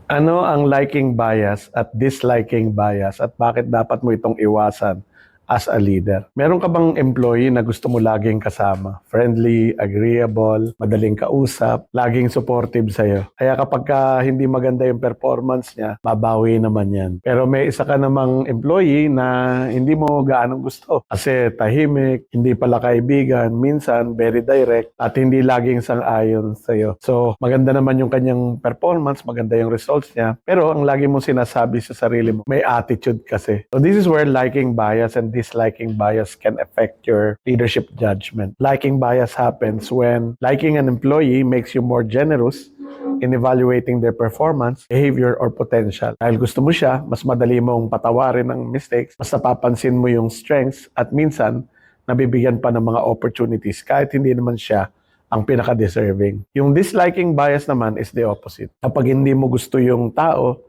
Ano ang liking bias at disliking bias at bakit dapat mo itong iwasan as a leader? Meron ka bang employee na gusto mo laging kasama? Friendly, agreeable, madaling kausap, laging supportive sa'yo. Kaya kapag hindi maganda yung performance niya, babawi naman yan. Pero may isa ka namang employee na hindi mo gaano gusto. Kasi tahimik, hindi pala kaibigan, minsan very direct, at hindi laging sang-ayon sa'yo. So, maganda naman yung kanyang performance, maganda yung results niya. Pero ang lagi mong sinasabi sa sarili mo, may attitude kasi. So, this is where liking bias and disliking bias can affect your leadership judgment. Liking bias happens when liking an employee makes you more generous in evaluating their performance, behavior, or potential. Dahil gusto mo siya, mas madali mong patawarin ang mistakes, mas napapansin mo yung strengths, at minsan, nabibigyan pa ng mga opportunities kahit hindi naman siya ang pinaka-deserving. Yung disliking bias naman is the opposite. Kapag hindi mo gusto yung tao,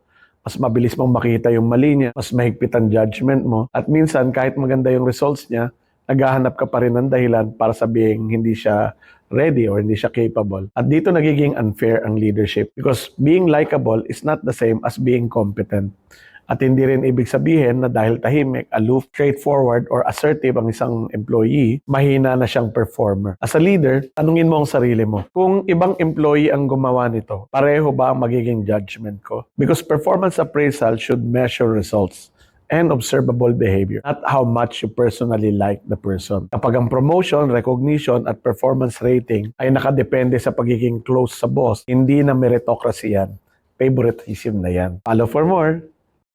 mas mabilis mong makita yung mali niya, mas mahigpit ang judgment mo, at minsan kahit maganda yung results niya, naghahanap ka pa rin ng dahilan para sabihin hindi siya ready or hindi siya capable. At dito nagiging unfair ang leadership because being likable is not the same as being competent. At hindi rin ibig sabihin na dahil tahimik, aloof, straightforward, or assertive ang isang employee, mahina na siyang performer. As a leader, tanungin mo ang sarili mo, kung ibang employee ang gumawa nito, pareho ba ang magiging judgment ko? Because performance appraisal should measure results and observable behavior, not how much you personally like the person. Kapag ang promotion, recognition, at performance rating ay nakadepende sa pagiging close sa boss, hindi na meritocracy yan. Favoritism na yan. Follow for more.